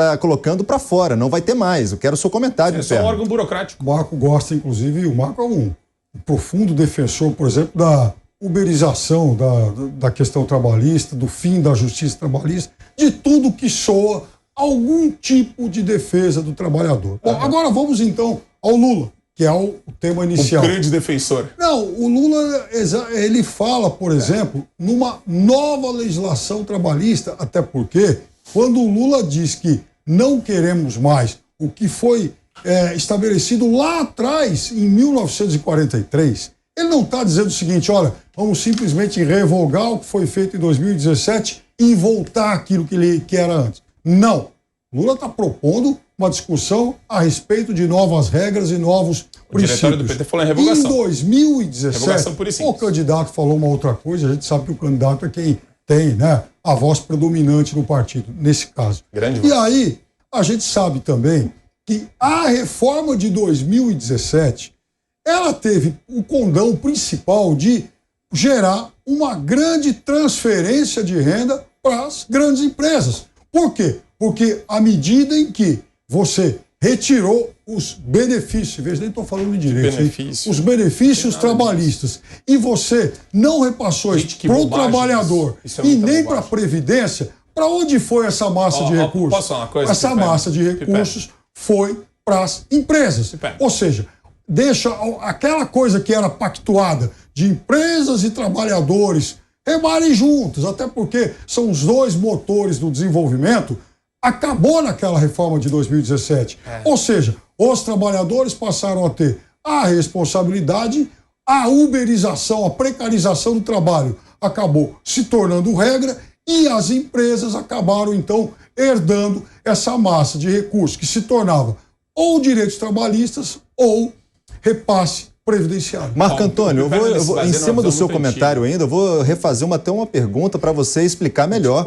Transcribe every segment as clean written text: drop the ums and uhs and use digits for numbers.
tá colocando para fora, não vai ter mais. Eu quero o seu comentário. É só um órgão burocrático. O Marco gosta, inclusive, o Marco é um profundo defensor, por exemplo, da uberização da questão trabalhista, do fim da justiça trabalhista, de tudo que soa algum tipo de defesa do trabalhador. Bom, agora vamos então ao Lula, que é o tema inicial. O grande defensor. Não, o Lula, ele fala, por exemplo, numa nova legislação trabalhista, até porque quando o Lula diz que não queremos mais o que foi estabelecido lá atrás, em 1943, ele não está dizendo o seguinte, olha, vamos simplesmente revogar o que foi feito em 2017 e voltar àquilo que era antes. Não. Lula está propondo uma discussão a respeito de novas regras e novos princípios. O diretório do PT falou em revogação. Em 2017, o candidato falou uma outra coisa, a gente sabe que o candidato é quem tem, né, a voz predominante no partido, nesse caso. Grande voz. E aí, a gente sabe também que a reforma de 2017, ela teve o condão principal de gerar uma grande transferência de renda para as grandes empresas. Por quê? Porque à medida em que você retirou os benefícios, veja, nem estou falando de direitos, os benefícios trabalhistas, e você não repassou isso para o trabalhador e nem para a Previdência, para onde foi essa massa de recursos? Posso falar uma coisa? Essa massa de recursos foi para as empresas. Ou seja, deixa aquela coisa que era pactuada de empresas e trabalhadores remarem juntos, até porque são os dois motores do desenvolvimento, acabou naquela reforma de 2017. Ou seja, os trabalhadores passaram a ter a responsabilidade, a uberização, a precarização do trabalho acabou se tornando regra e as empresas acabaram, então, herdando essa massa de recursos que se tornava ou direitos trabalhistas ou repasse previdenciário. Marco Antônio, eu vou em cima do seu comentário ainda, eu vou refazer até uma pergunta para você explicar melhor,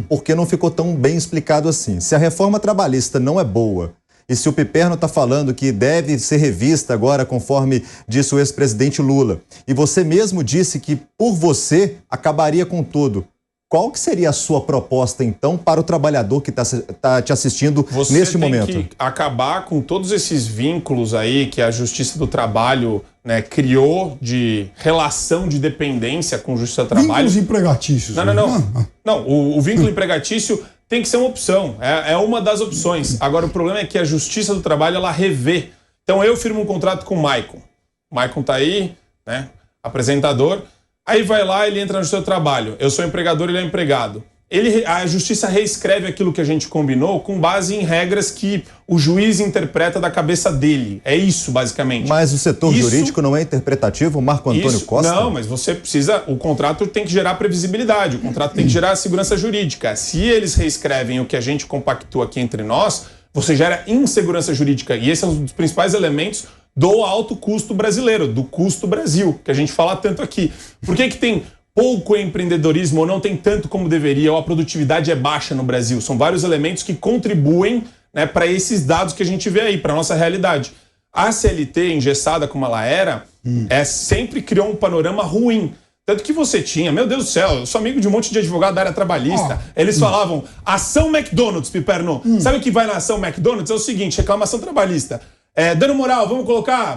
porque não ficou tão bem explicado assim. Se a reforma trabalhista não é boa, e se o Piperno está falando que deve ser revista agora, conforme disse o ex-presidente Lula, e você mesmo disse que, por você, acabaria com tudo, qual que seria a sua proposta, então, para o trabalhador que está te assistindo neste momento? Você tem que acabar com todos esses vínculos aí que a Justiça do Trabalho, né, criou de relação de dependência com Justiça do Trabalho. Vínculos empregatícios. Não, o vínculo empregatício tem que ser uma opção, é uma das opções. Agora, o problema é que a Justiça do Trabalho, ela revê. Então, eu firmo um contrato com o Maicon. O Maicon tá aí, né, apresentador. Aí vai lá, ele entra no seu trabalho. Eu sou empregador, ele é empregado. A justiça reescreve aquilo que a gente combinou com base em regras que o juiz interpreta da cabeça dele. É isso, basicamente. Mas o setor jurídico não é interpretativo, Marco Antônio Costa? Não, mas você precisa... O contrato tem que gerar previsibilidade, o contrato tem que gerar segurança jurídica. Se eles reescrevem o que a gente compactou aqui entre nós, você gera insegurança jurídica. E esse é um dos principais elementos do alto custo brasileiro, do custo Brasil, que a gente fala tanto aqui. Por que tem pouco empreendedorismo ou não tem tanto como deveria, ou a produtividade é baixa no Brasil? São vários elementos que contribuem, né, para esses dados que a gente vê aí, para a nossa realidade. A CLT, engessada como ela era, sempre criou um panorama ruim. Tanto que você tinha, meu Deus do céu, eu sou amigo de um monte de advogado da área trabalhista. Eles falavam, ação McDonald's, Piperno. Sabe o que vai na ação McDonald's? É o seguinte, reclamação trabalhista. Dano moral, vamos colocar,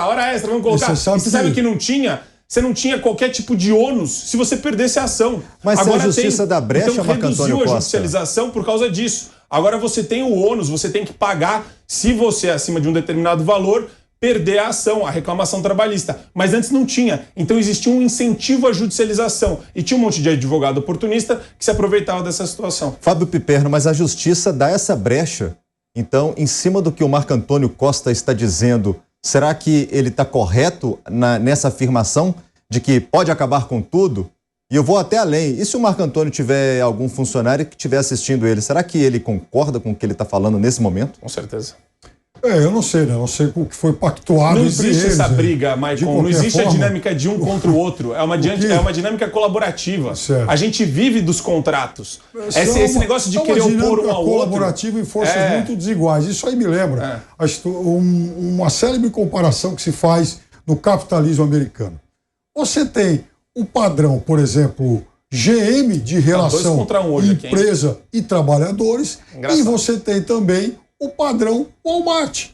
hora extra, vamos colocar. E você sabe que não tinha? Você não tinha qualquer tipo de ônus se você perdesse a ação. Mas agora se a justiça dá brecha, então, Marco Antônio Costa, reduziu a judicialização por causa disso. Agora você tem o ônus, você tem que pagar se você, acima de um determinado valor, perder a ação, a reclamação trabalhista. Mas antes não tinha. Então existia um incentivo à judicialização. E tinha um monte de advogado oportunista que se aproveitava dessa situação. Fábio Piperno, mas a justiça dá essa brecha. Então, em cima do que o Marco Antônio Costa está dizendo, será que ele está correto nessa afirmação de que pode acabar com tudo? E eu vou até além. E se o Marco Antônio tiver algum funcionário que estiver assistindo ele, será que ele concorda com o que ele está falando nesse momento? Com certeza. Eu não sei, né? Eu não sei o que foi pactuado não entre existe eles. Essa briga, Maicon. Não existe a dinâmica de um contra o outro. É uma dinâmica colaborativa. Certo. A gente vive dos contratos. Esse negócio de querer opor um ao outro... colaborativa em forças muito desiguais. Isso aí me lembra uma célebre comparação que se faz no capitalismo americano. Você tem o padrão, por exemplo, GM de relação empresa e trabalhadores. Engraçado. E você tem também o padrão Walmart.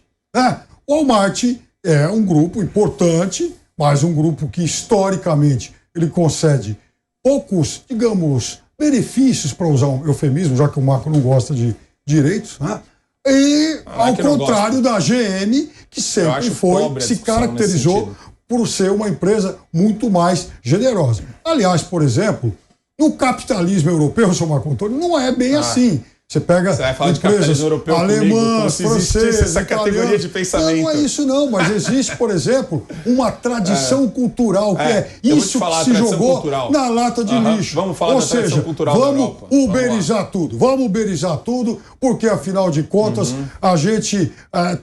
O Walmart é um grupo importante, mas um grupo que historicamente ele concede poucos, digamos, benefícios, para usar um eufemismo, já que o Marco não gosta de direitos, né? E ao contrário da GM, que sempre se caracterizou por ser uma empresa muito mais generosa. Aliás, por exemplo, no capitalismo europeu, seu Marco Antônio, não é bem assim. Você pega empresas alemãs, francesas, essa categoria de pensamento. Não é isso não, mas existe, por exemplo, uma tradição cultural, que é isso que se jogou cultural na lata de lixo. Vamos falar da tradição cultural da Europa. Vamos uberizar tudo, porque afinal de contas a gente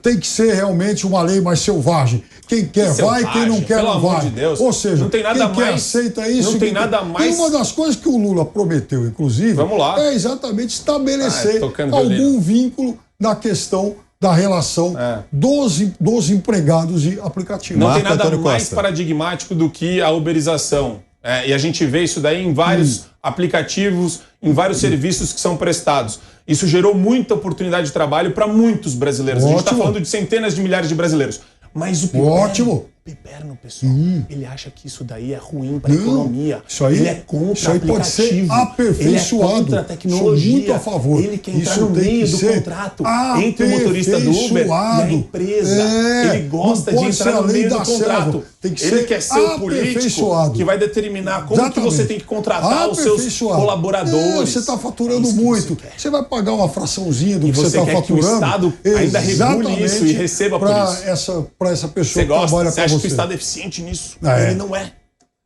tem que ser realmente uma lei mais selvagem. Quem quer vai, quem não quer não vai. Ou seja, não tem nada quem quer aceita isso. Não tem nada mais. E uma das coisas que o Lula prometeu, inclusive, é exatamente estabelecer algum vínculo na questão da relação dos empregados de aplicativo. Não tem nada mais paradigmático do que a uberização. E a gente vê isso daí em vários aplicativos, em vários serviços que são prestados. Isso gerou muita oportunidade de trabalho para muitos brasileiros. A gente está falando de centenas de milhares de brasileiros. Mas o Piperno, pessoal, ele acha que isso daí é ruim para a economia. Ele é contra o aplicativo. Pode ser aperfeiçoado. Ele é contra a tecnologia. Sou muito a favor. Ele quer entrar no meio do contrato entre o motorista do Uber e a empresa. Ele gosta de entrar no meio do contrato. Ele quer ser o político que vai determinar como que você tem que contratar os seus colaboradores. Você está faturando muito. Você vai pagar uma fraçãozinha do que você está faturando. Que o Estado ainda regule isso e receba por isso. Para essa pessoa que trabalha com você. Você acha que o Estado é eficiente nisso? Ele não é.